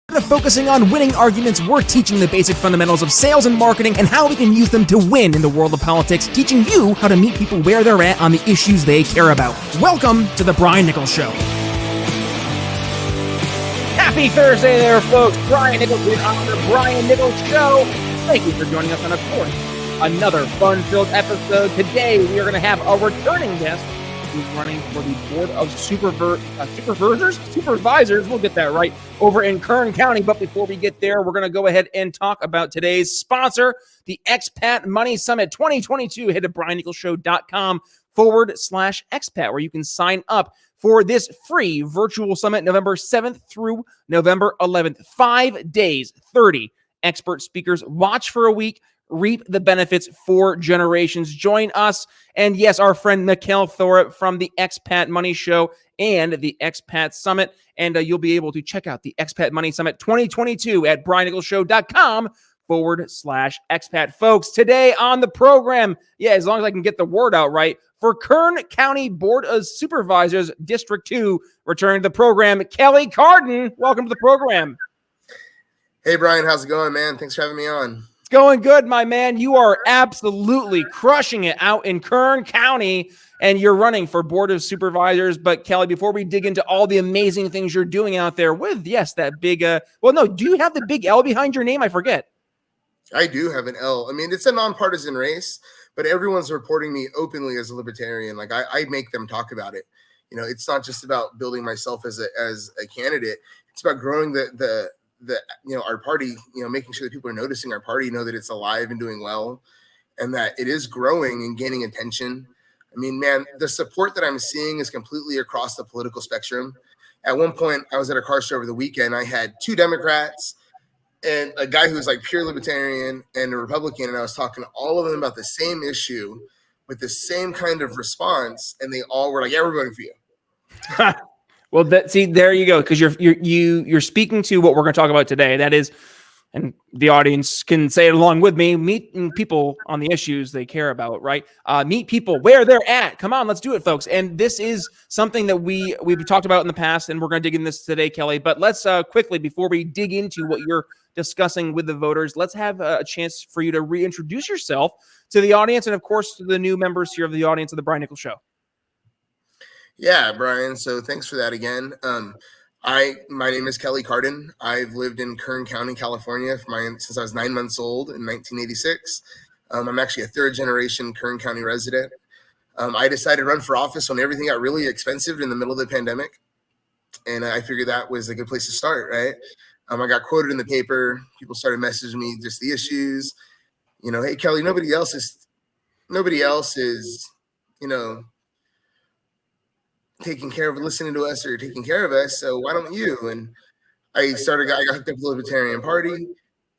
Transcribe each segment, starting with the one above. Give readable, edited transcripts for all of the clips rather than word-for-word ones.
Instead of focusing on winning arguments, we're teaching the basic fundamentals of sales and marketing and how we can use them to win in the world of politics, teaching you how to meet people where they're at on the issues they care about. Welcome to the Brian Nichols Show. Happy Thursday there, folks. Brian Nichols here on the Brian Nichols Show. Thank you for joining us on, of course, another fun-filled episode. Today, we are going to have a returning guest who's running for the Board of Supervisors. We'll get that right, over in Kern County. But before we get there, we're going to go ahead and talk about today's sponsor, the Expat Money Summit 2022. Head to briannicholsshow.com/expat, where you can sign up for this free virtual summit November 7th through November 11th. 5 days, 30 expert speakers. Watch for a week. Reap the benefits for generations. Join us and, yes, our friend Mikhail Thorpe from the Expat Money Show and the Expat Summit. And you'll be able to check out the Expat Money Summit 2022 at briannicholsshow.com/expat. Folks, today on the program, as long as I can get the word out right, for Kern County Board of Supervisors, District 2, returning to the program, Kelly Carden. Welcome to the program. Hey, Brian. How's it going, man? Thanks for having me on. It's going good, my man. You are absolutely crushing it out in Kern County, and you're running for Board of Supervisors. But, Kelly, before we dig into all the amazing things you're doing out there with, yes, that big do you have the big L behind your name? I forget. I do have an L. I mean, it's a nonpartisan race, but everyone's reporting me openly as a libertarian. Like, I make them talk about it. You know, it's not just about building myself as a candidate. It's about growing our party, making sure that people are noticing our party, know that it's alive and doing well, and that it is growing and gaining attention. I mean, man, the support that I'm seeing is completely across the political spectrum. At one point, I was at a car show over the weekend. I had 2 Democrats and a guy who was like pure libertarian and a Republican, and I was talking to all of them about the same issue with the same kind of response, and they all were like, "Yeah, we're voting for you." Well, there you go, because you're speaking to what we're going to talk about today. That is, and the audience can say it along with me, meeting people on the issues they care about, right? Meet people where they're at. Come on, let's do it, folks. And this is something that we've talked about in the past, and we're going to dig in this today, Kelly. But let's quickly, before we dig into what you're discussing with the voters, let's have a chance for you to reintroduce yourself to the audience, and of course, to the new members here of the audience of the Brian Nichols Show. Yeah, Brian. So thanks for that again. My name is Kelly Carden. I've lived in Kern County, California since I was 9 months old in 1986. I'm actually a 3rd-generation Kern County resident. I decided to run for office when everything got really expensive in the middle of the pandemic, and I figured that was a good place to start, right? I got quoted in the paper. People started messaging me just the issues. Hey, Kelly, nobody else is, taking care of listening to us or taking care of us, so why don't you? And I got hooked up with the Libertarian Party,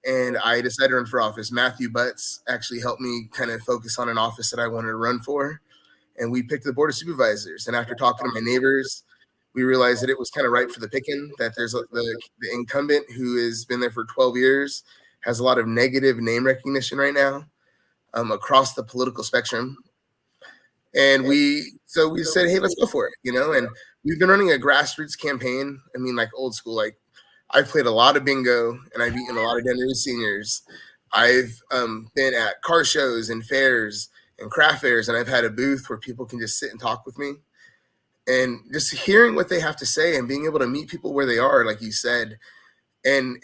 and I decided to run for office. Matthew Butts actually helped me kind of focus on an office that I wanted to run for, and we picked the Board of Supervisors. And after talking to my neighbors, we realized that it was kind of ripe for the picking, that there's the incumbent who has been there for 12 years, has a lot of negative name recognition right now across the political spectrum. And we said, hey, let's go for it, and we've been running a grassroots campaign. I mean, like old school, like I've played a lot of bingo and I've eaten a lot of dinner with seniors. I've been at car shows and fairs and craft fairs, and I've had a booth where people can just sit and talk with me. And just hearing what they have to say and being able to meet people where they are, like you said, and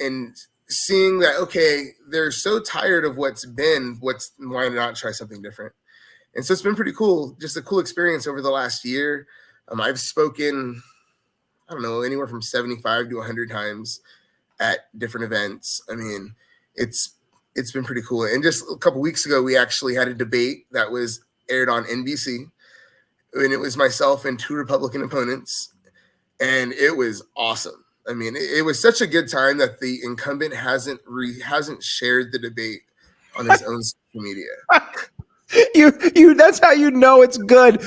seeing that, okay, they're so tired of why not try something different? And so it's been pretty cool, just a cool experience over the last year. I've spoken, I don't know, anywhere from 75 to 100 times at different events. I mean, it's been pretty cool. And just a couple weeks ago, we actually had a debate that was aired on NBC. And it was myself and 2 Republican opponents. And it was awesome. I mean, it was such a good time that the incumbent hasn't shared the debate on his own social media. You that's how you know it's good,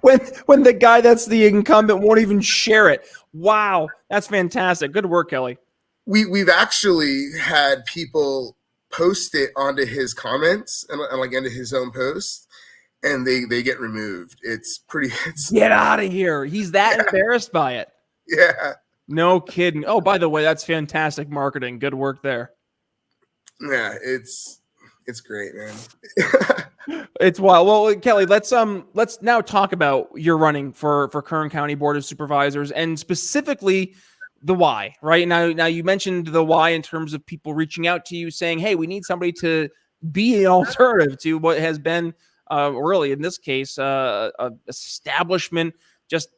when the guy that's the incumbent won't even share it. Wow, that's fantastic. Good work, Kelly. We've actually had people post it onto his comments and like into his own post, and they get removed. Get out of here. He's that embarrassed by it. Yeah. No kidding. Oh, by the way, that's fantastic marketing. Good work there. Yeah, it's great, man. It's wild. Well, Kelly, let's now talk about your running for Kern County Board of Supervisors, and specifically the why. Right now, you mentioned the why in terms of people reaching out to you saying, "Hey, we need somebody to be an alternative to what has been really, in this case, a establishment, just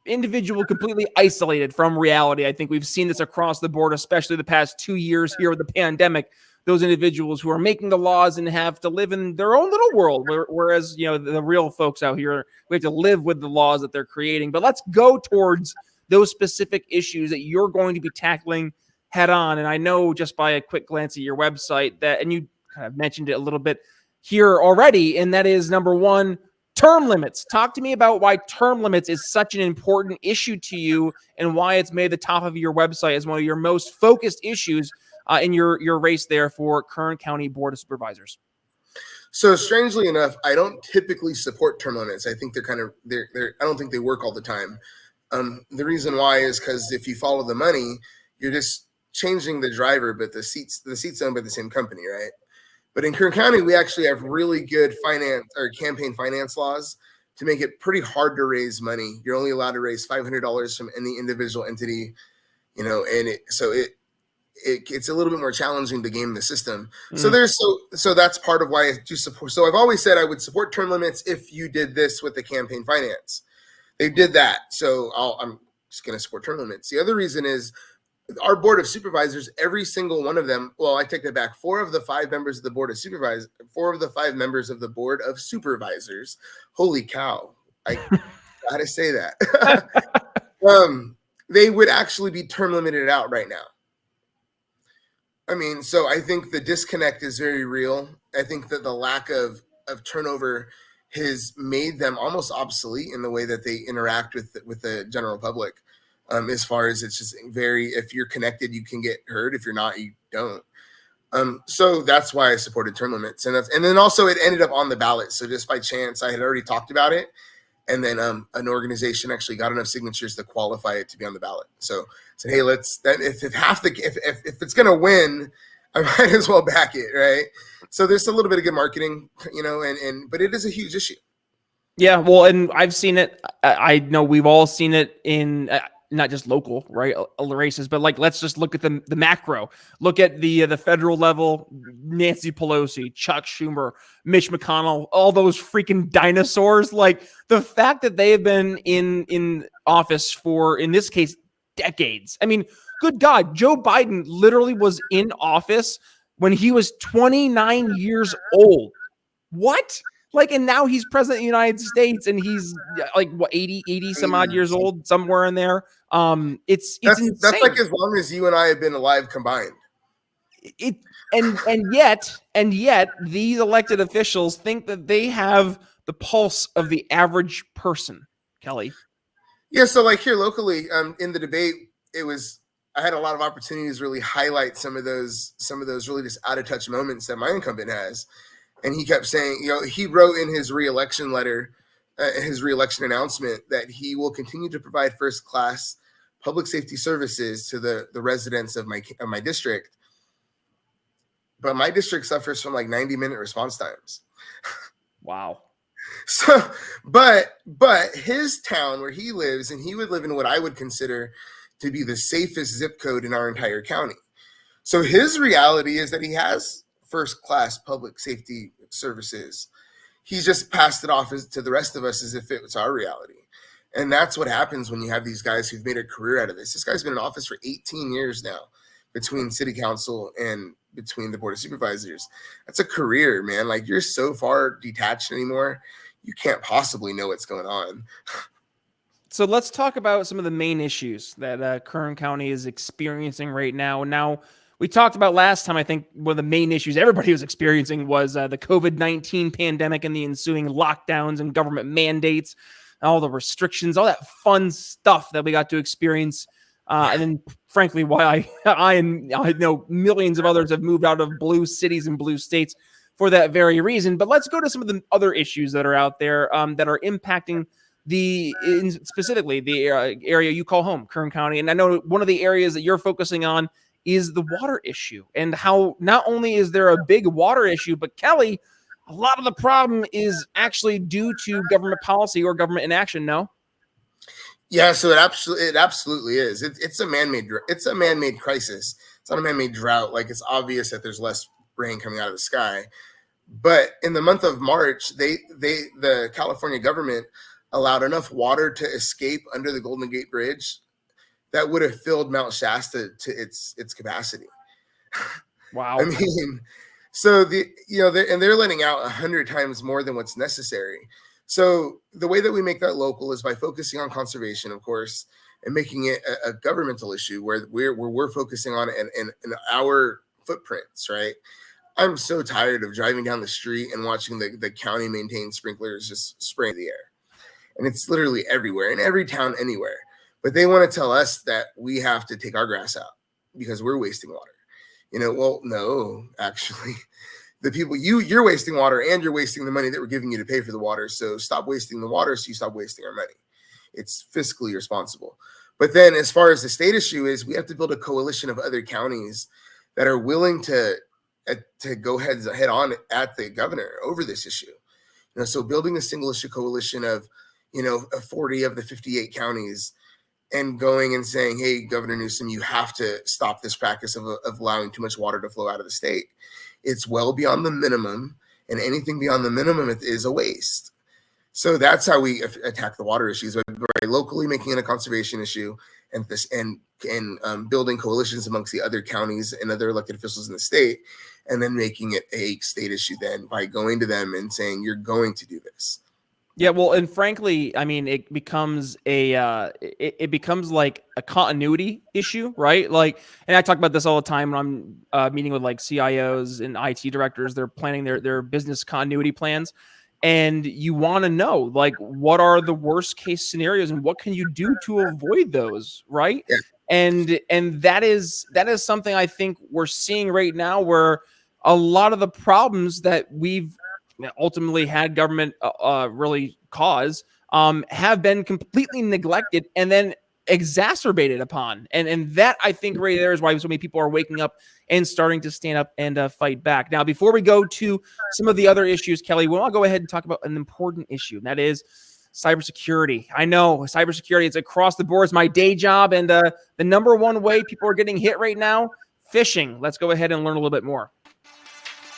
individual completely isolated from reality." I think we've seen this across the board, especially the past 2 years here with the pandemic. Those individuals who are making the laws and have to live in their own little world, whereas the real folks out here, we have to live with the laws that they're creating. But let's go towards those specific issues that you're going to be tackling head on. And I know just by a quick glance at your website that, and you kind of mentioned it a little bit here already, and that is number one, term limits. Talk to me about why term limits is such an important issue to you and why it's made the top of your website as one of your most focused issues in your race there for Kern County Board of Supervisors. So strangely enough, I don't typically support term limits. I think they're I don't think they work all the time. The reason why is because if you follow the money, you're just changing the driver, but the seats owned by the same company, right? But in Kern County, we actually have really good campaign finance laws to make it pretty hard to raise money. You're only allowed to raise $500 from any individual entity, and it's a little bit more challenging to game the system. So that's part of why I do support. So I've always said I would support term limits if you did this with the campaign finance. They did that. So I'm just going to support term limits. The other reason is our board of supervisors, every single one of them. Well, I take that back. 4 of the 5 members of the board of supervisors, 4 of the 5 members of the board of supervisors. Holy cow. I gotta say that. They would actually be term limited out right now. I mean, so I think the disconnect is very real. I think that the lack of turnover has made them almost obsolete in the way that they interact with the general public. As far as it's just if you're connected, you can get heard. If you're not, you don't. So that's why I supported term limits. And then also it ended up on the ballot. So just by chance, I had already talked about it. And then an organization actually got enough signatures to qualify it to be on the ballot. So said, hey, if it's going to win, I might as well back it. Right. So there's a little bit of good marketing, but it is a huge issue. Yeah. Well, and I've seen it. I know we've all seen it in not just local, right, races, but let's just look at the macro. Look at the federal level. Nancy Pelosi, Chuck Schumer, Mitch McConnell, all those freaking dinosaurs. Like the fact that they have been in office for, in this case, decades. I mean, good God, Joe Biden literally was in office when he was 29 years old. What? And now he's president of the United States and he's 80 some odd years old, somewhere in there. It's insane. That's like as long as you and I have been alive combined. And yet these elected officials think that they have the pulse of the average person, Kelly. Yeah. So here locally, in the debate, I had a lot of opportunities to really highlight some of those really just out of touch moments that my incumbent has. And he kept saying, he wrote in his reelection letter, his reelection announcement, that he will continue to provide first class public safety services to the residents of my district. But my district suffers from 90-minute response times. Wow. So, but his town where he lives, and he would live in what I would consider to be the safest zip code in our entire county. So his reality is that he has first-class public safety services. He's just passed it off to the rest of us as if it was our reality. And that's what happens when you have these guys who've made a career out of this. This guy's been in office for 18 years now, between city council and between the board of supervisors. That's a career, man. You're so far detached anymore, you can't possibly know what's going on. So let's talk about some of the main issues that Kern County is experiencing right now. Now, we talked about last time, I think one of the main issues everybody was experiencing was the COVID-19 pandemic and the ensuing lockdowns and government mandates, all the restrictions, all that fun stuff that we got to experience. And then, frankly, why I know millions of others have moved out of blue cities and blue states for that very reason. But let's go to some of the other issues that are out there that are impacting specifically the area you call home, Kern County. And I know one of the areas that you're focusing on is the water issue, and how not only is there a big water issue, but Kelly, a lot of the problem is actually due to government policy or government inaction. No? Yeah, so it absolutely is. It's a man-made crisis. It's not a man-made drought. Like, it's obvious that there's less rain coming out of the sky. But in the month of March, the California government allowed enough water to escape under the Golden Gate Bridge that would have filled Mount Shasta to its capacity. Wow. I mean, so they're letting out 100 times more than what's necessary. So the way that we make that local is by focusing on conservation, of course, and making it a governmental issue where we're focusing on it in our footprints, right? I'm so tired of driving down the street and watching the county maintain sprinklers just spraying the air. And it's literally everywhere, in every town, anywhere. But they want to tell us that we have to take our grass out because we're wasting water. Well, no, actually. The people, you're wasting water and you're wasting the money that we're giving you to pay for the water. So stop wasting the water so you stop wasting our money. It's fiscally responsible. But then as far as the state issue is, we have to build a coalition of other counties that are willing to go head on at the governor over this issue. So building a single issue coalition of 40 of the 58 counties and going and saying, hey, Governor Newsom, you have to stop this practice of allowing too much water to flow out of the state. It's well beyond the minimum, and anything beyond the minimum is a waste. So that's how we attack the water issues, by locally making it a conservation issue and building coalitions amongst the other counties and other elected officials in the state, and then making it a state issue then by going to them and saying, you're going to do this. Yeah, well, and frankly, I mean, it becomes it becomes like a continuity issue, right? Like, and I talk about this all the time when I'm meeting with like CIOs and IT directors. They're planning their business continuity plans, and you want to know, like, what are the worst case scenarios and what can you do to avoid those, right? Yeah. And that is something I think we're seeing right now, where a lot of the problems that we've ultimately had government really cause have been completely neglected and then exacerbated upon. And that, I think, right there is why so many people are waking up and starting to stand up and fight back. Now, before we go to some of the other issues, Kelly, we want to go ahead and talk about an important issue, and that is cybersecurity. I know cybersecurity, it's across the board. It's my day job. And the number one way people are getting hit right now, phishing. Let's go ahead and learn a little bit more.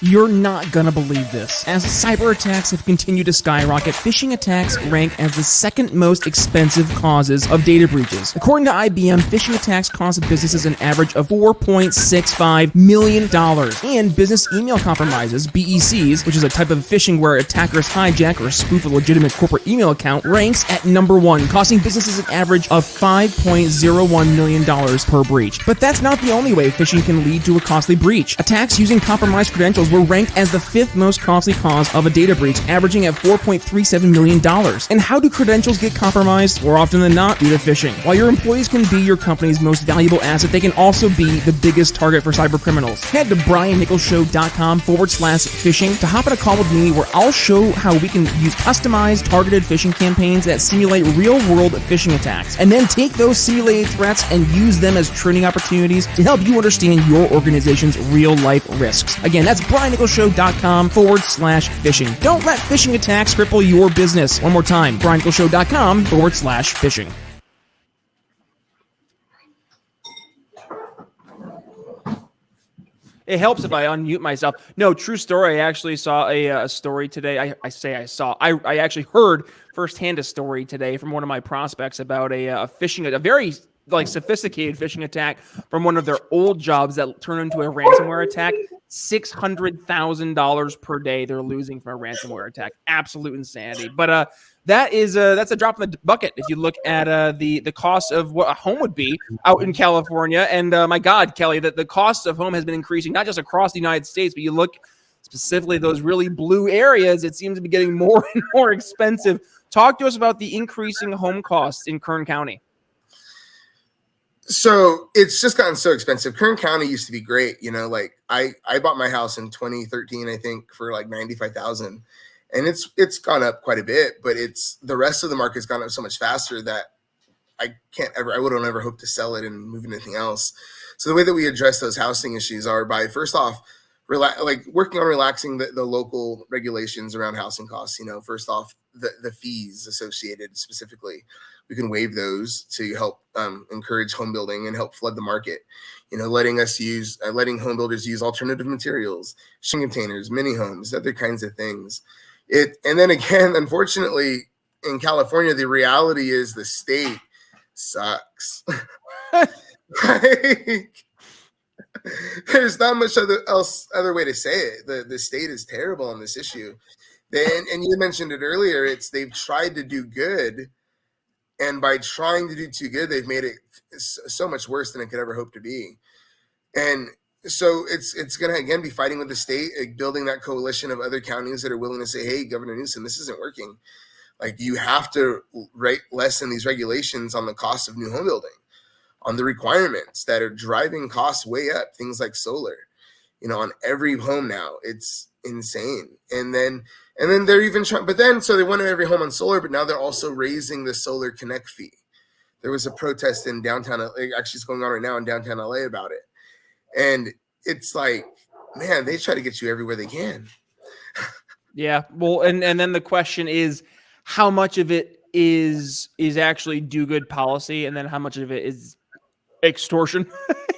You're not gonna believe this. As cyber attacks have continued to skyrocket, phishing attacks rank as the second most expensive causes of data breaches. According to IBM, phishing attacks cost businesses an average of $4.65 million. And business email compromises, BECs, which is a type of phishing where attackers hijack or spoof a legitimate corporate email account, ranks at number one, costing businesses an average of $5.01 million per breach. But that's not the only way phishing can lead to a costly breach. Attacks using compromised credentials were ranked as the fifth most costly cause of a data breach, averaging at $4.37 million. And how do credentials get compromised? More often than not, due to phishing. While your employees can be your company's most valuable asset, they can also be the biggest target for cyber criminals. Head to BrianNicholsShow.com/phishing to hop on a call with me, where I'll show how we can use customized, targeted phishing campaigns that simulate real-world phishing attacks, and then take those simulated threats and use them as training opportunities to help you understand your organization's real-life risks. Again, that's BrianNicholsShow.com/phishing. Don't let phishing attacks cripple your business. One more time, BrianNicholsShow.com/phishing. It helps if I unmute myself. No, true story. I actually saw a story today. I actually heard firsthand a story today from one of my prospects about a very sophisticated phishing attack from one of their old jobs that turned into a ransomware attack. $600,000 per day they're losing from a ransomware attack. Absolute insanity. But that's a drop in the bucket if you look at the cost of what a home would be out in California. And my God, Kelly, the cost of home has been increasing not just across the United States, but you look specifically those really blue areas, it seems to be getting more and more expensive. Talk to us about the increasing home costs in Kern County. So it's just gotten so expensive. Kern County used to be great. I bought my house in 2013, I think, for like $95,000. and it's gone up quite a bit, but it's the rest of the market's gone up so much faster that I wouldn't ever hope to sell it and move into anything else. So the way that we address those housing issues are by, first off, working on relaxing the local regulations around housing costs. First off, the fees associated specifically, we can waive those to help encourage home building and help flood the market. Letting home builders use alternative materials, shipping containers, mini homes, other kinds of things. And then again, unfortunately, in California, the reality is the state sucks. There's not much other way to say it. The state is terrible on this issue. And you mentioned it earlier. They've tried to do good, and by trying to do too good, they've made it so much worse than it could ever hope to be. And so it's going to again be fighting with the state, building that coalition of other counties that are willing to say, "Hey, Governor Newsom, this isn't working. Like, you have to lessen these regulations on the cost of new home building, on the requirements that are driving costs way up, things like solar, on every home now. It's insane." And then they're even trying, so they wanted every home on solar, but now they're also raising the Solar Connect fee. There was a protest in downtown, actually it's going on right now in downtown LA about it. And it's like, man, they try to get you everywhere they can. Yeah. Well, and then the question is, how much of it is actually do good policy, and then how much of it is extortion?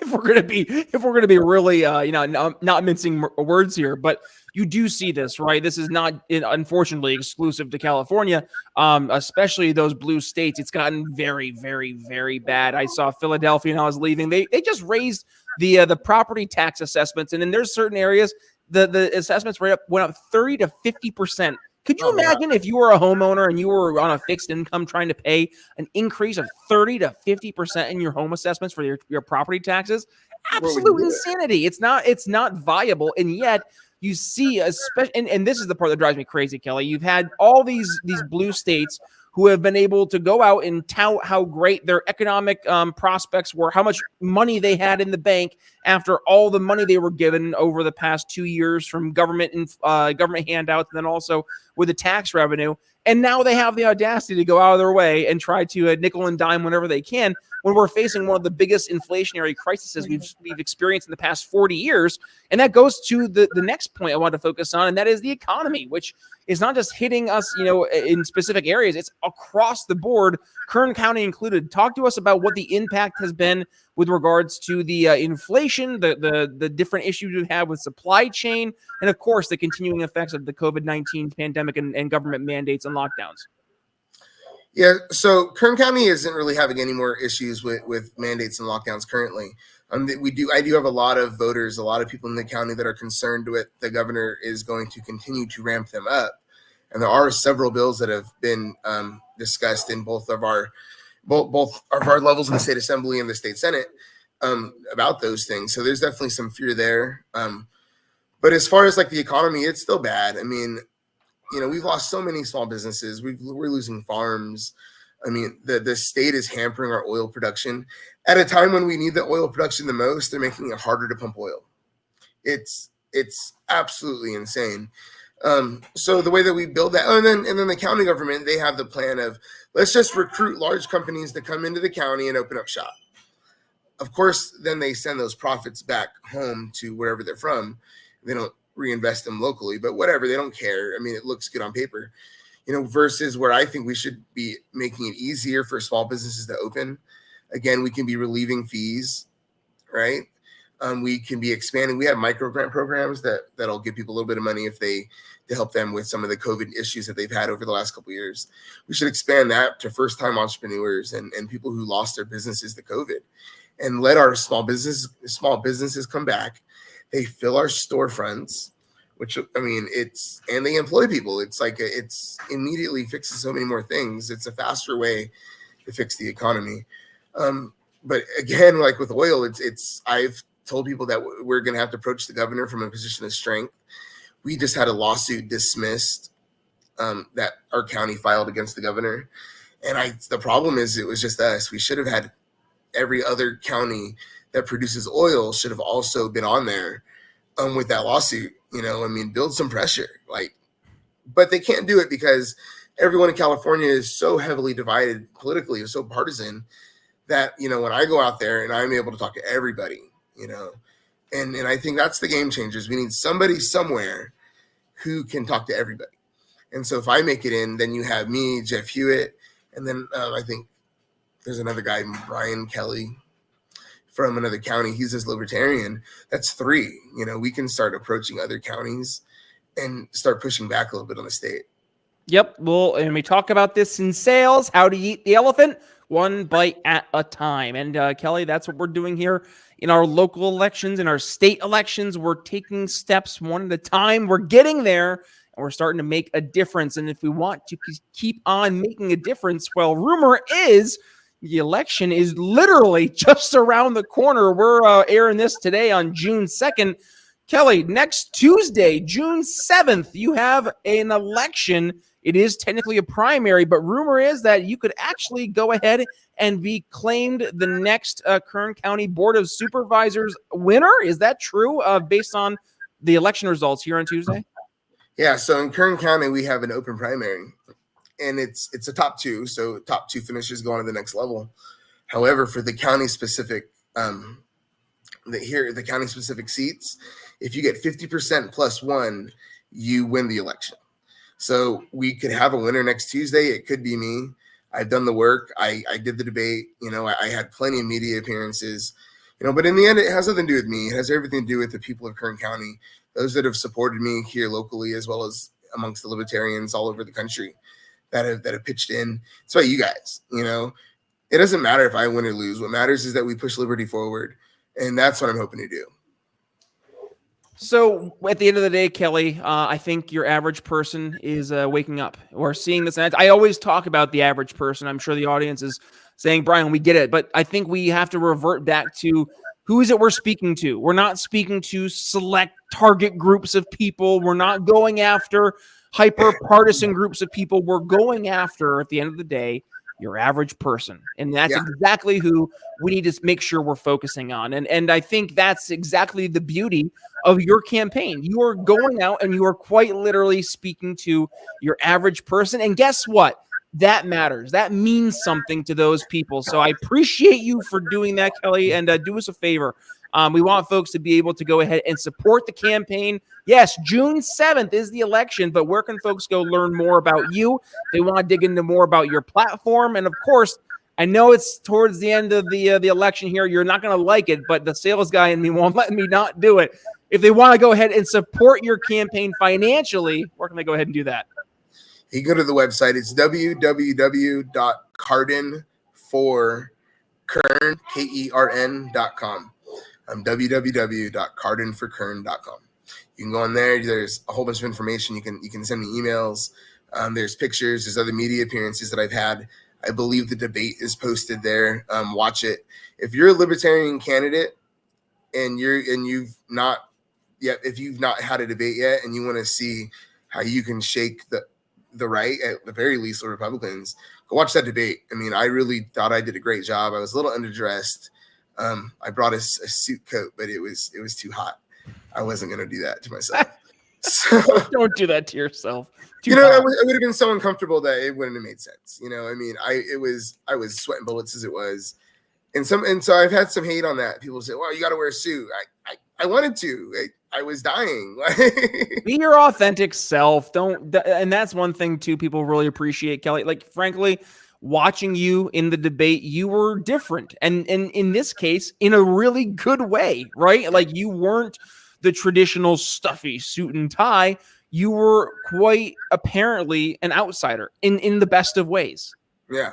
if we're gonna be really not mincing words here, but you do see this, right? This is not unfortunately exclusive to California, especially those blue states. It's gotten very, very, very bad. I saw Philadelphia when I was leaving. They just raised the property tax assessments, and then there's certain areas the assessments went up 30 to 50%. Could you imagine if you were a homeowner and you were on a fixed income trying to pay an increase of 30 to 50% in your home assessments for your property taxes? Absolute insanity. It's not viable. And yet you see, especially, and this is the part that drives me crazy, Kelly. You've had all these blue states who have been able to go out and tout how great their economic prospects were, how much money they had in the bank after all the money they were given over the past 2 years from government and government handouts, and then also with the tax revenue. And now they have the audacity to go out of their way and try to nickel and dime whenever they can, when we're facing one of the biggest inflationary crises we've experienced in the past 40 years. And that goes to the next point I want to focus on, and that is the economy, which is not just hitting us, in specific areas. It's across the board, Kern County included. Talk to us about what the impact has been with regards to the inflation, the different issues we've had with supply chain, and of course the continuing effects of the COVID-19 pandemic and government mandates and lockdowns. Yeah, so Kern County isn't really having any more issues with mandates and lockdowns currently. I do have a lot of voters, a lot of people in the county that are concerned with the governor is going to continue to ramp them up. And there are several bills that have been discussed in both of our levels in the state assembly and the state senate about those things. So there's definitely some fear there. But as far as like the economy, it's still bad. I mean, we've lost so many small businesses. We're losing farms. I mean, the state is hampering our oil production at a time when we need the oil production the most. They're making it harder to pump oil. It's absolutely insane. So the way that we build that, and then the county government, they have the plan of, let's just recruit large companies to come into the county and open up shop. Of course, then they send those profits back home to wherever they're from. They don't reinvest them locally, but whatever, they don't care. I mean, it looks good on paper, versus where I think we should be making it easier for small businesses to open. Again, we can be relieving fees, right? We can be expanding. We have micro grant programs that'll give people a little bit of money to help them with some of the COVID issues that they've had over the last couple of years. We should expand that to first-time entrepreneurs and people who lost their businesses to COVID, and let our small businesses come back. They fill our storefronts, which, I mean, and they employ people. It's like it's immediately fixes so many more things. It's a faster way to fix the economy. But again, like with oil, I've told people that we're going to have to approach the governor from a position of strength. We just had a lawsuit dismissed that our county filed against the governor. And the problem is it was just us. We should have had every other county that produces oil should have also been on there with that lawsuit. I mean, build some pressure. Like, but they can't do it because everyone in California is so heavily divided politically, is so partisan that, when I go out there and I'm able to talk to everybody, and I think that's the game changers. We need somebody somewhere who can talk to everybody. And so if I make it in, then you have me, Jeff Hewitt, and then I think there's another guy, Brian Kelly, from another county. He's this Libertarian. That's 3. We can start approaching other counties and start pushing back a little bit on the state. Yep. Well, and we talk about this in sales, how to eat the elephant one bite at a time. And Kelly, that's what we're doing here in our local elections, in our state elections. We're taking steps one at a time. We're getting there, and we're starting to make a difference. And if we want to keep on making a difference, well, rumor is the election is literally just around the corner. We're airing this today on June 2nd. Kelly, next Tuesday, June 7th, you have an election. It is technically a primary, but rumor is that you could actually go ahead and be claimed the next Kern County Board of Supervisors winner. Is that true based on the election results here on Tuesday? Yeah, so in Kern County, we have an open primary, and it's a top 2, so top 2 finishers go on to the next level. However, for the county-specific the county-specific seats, if you get 50% plus 1, you win the election. So we could have a winner next Tuesday. It could be me. I've done the work. I did the debate. I had plenty of media appearances. But in the end, it has nothing to do with me. It has everything to do with the people of Kern County, those that have supported me here locally, as well as amongst the Libertarians all over the country that have pitched in. It's about you guys. It doesn't matter if I win or lose. What matters is that we push liberty forward, and that's what I'm hoping to do. So at the end of the day, Kelly, I think your average person is waking up or seeing this. And I always talk about the average person. I'm sure the audience is saying, Brian, we get it. But I think we have to revert back to who is it we're speaking to. We're not speaking to select target groups of people. We're not going after hyper-partisan groups of people. We're going after, at the end of the day, your average person. And that's exactly who we need to make sure we're focusing on. And I think that's exactly the beauty of your campaign. You are going out and you are quite literally speaking to your average person. And guess what? That matters. That means something to those people. So I appreciate you for doing that, Kelly. And do us a favor. We want folks to be able to go ahead and support the campaign. Yes, June 7th is the election, but where can folks go learn more about you? They want to dig into more about your platform. And of course, I know it's towards the end of the election here. You're not going to like it, but the sales guy in me won't let me not do it. If they want to go ahead and support your campaign financially, where can they go ahead and do that? You can go to the website. It's www.carden4kern.com. www.cardenforkern.com. You can go on there. There's a whole bunch of information. You can send me emails. There's pictures. There's other media appearances that I've had. I believe the debate is posted there. Watch it. If you're a Libertarian candidate and you've not had a debate yet, and you want to see how you can shake the right, at the very least, the Republicans, go watch that debate. I mean, I really thought I did a great job. I was a little underdressed. I brought a suit coat, but it was too hot. I wasn't going to do that to myself. So, don't do that to yourself. I would have been so uncomfortable that it wouldn't have made sense. I mean, I was sweating bullets as it was. And so I've had some hate on that. People say, well, you got to wear a suit. I wanted to. I was dying. Be your authentic self. And that's one thing too people really appreciate, Kelly. Like, frankly, watching you in the debate, you were different. And in this case, in a really good way, right? Like, you weren't the traditional stuffy suit and tie. You were quite apparently an outsider in the best of ways. Yeah.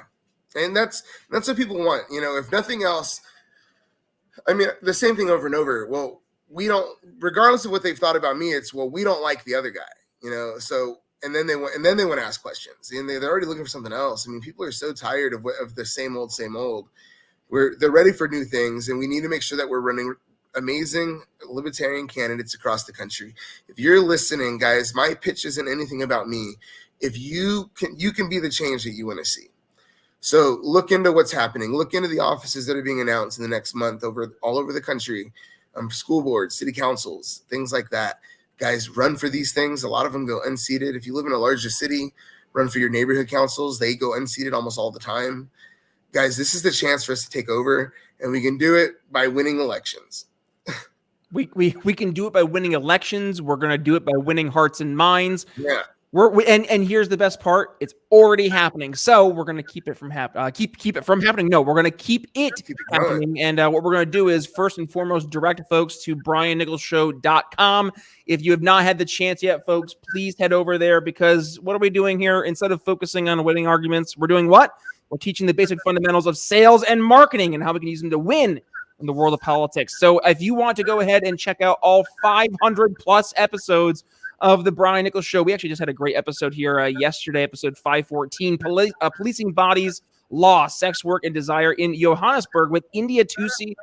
And that's what people want. If nothing else, I mean, the same thing over and over. Well, we don't, regardless of what they've thought about me, it's, well, we don't like the other guy, so, and then they want to ask questions, and they're already looking for something else. I mean, people are so tired of the same old. They're ready for new things, and we need to make sure that we're running amazing Libertarian candidates across the country. If you're listening, guys, my pitch isn't anything about me. If you can be the change that you want to see. So look into what's happening. Look into the offices that are being announced in the next month all over the country. School boards, city councils, things like that. Guys, run for these things. A lot of them go unseated. If you live in a larger city, run for your neighborhood councils. They go unseated almost all the time. Guys, this is the chance for us to take over, and we can do it by winning elections. We can do it by winning elections. We're going to do it by winning hearts and minds. Yeah. And here's the best part: it's already happening. So we're going to keep it from keep it from happening. No, we're going to keep it happening. And what we're going to do is first and foremost direct folks to BrianNicholsShow.com. If you have not had the chance yet, folks, please head over there, because what are we doing here? Instead of focusing on winning arguments, we're doing what? We're teaching the basic fundamentals of sales and marketing and how we can use them to win in the world of politics. So if you want to go ahead and check out all 500 plus episodes of the Brian Nichols Show, we actually just had a great episode here yesterday, episode 514, Policing Bodies, Law, Sex Work, and Desire in Johannesburg with India Tusi.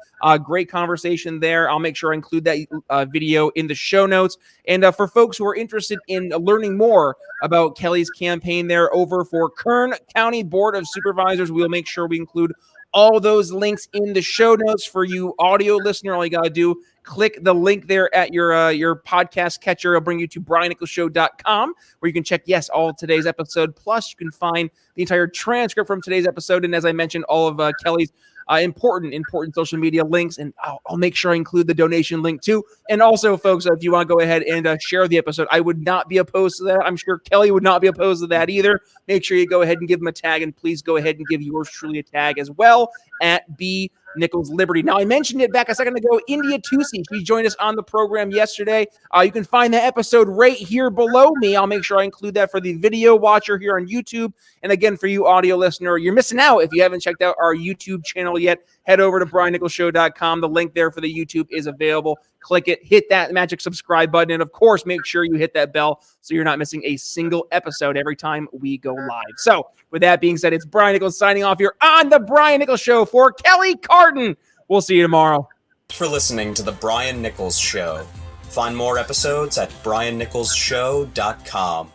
Great conversation there. I'll make sure I include that video in the show notes. And for folks who are interested in learning more about Kelly's campaign there over for Kern County Board of Supervisors, we'll make sure we include all those links in the show notes. For you audio listener, all you got to do, click the link there at your podcast catcher. It'll bring you to BrianNicholsShow.com, where you can check, yes, all of today's episode. Plus, you can find the entire transcript from today's episode. And as I mentioned, all of Kelly's important social media links. And I'll make sure I include the donation link too. And also, folks, if you want to go ahead and share the episode, I would not be opposed to that. I'm sure Kelly would not be opposed to that either. Make sure you go ahead and give him a tag, and please go ahead and give yours truly a tag as well at B Nichols Liberty. Now, I mentioned it back a second ago. India Tusi, she joined us on the program yesterday. You can find that episode right here below me. I'll make sure I include that for the video watcher here on YouTube. And again, for you audio listener, you're missing out if you haven't checked out our YouTube channel yet. Head over to BrianNicholsShow.com. The link there for the YouTube is available. Click it, hit that magic subscribe button, and of course, make sure you hit that bell so you're not missing a single episode every time we go live. So, with that being said, it's Brian Nichols signing off here on the Brian Nichols Show for Kelly Carden. We'll see you tomorrow. Thanks for listening to the Brian Nichols Show. Find more episodes at BrianNicholsShow.com.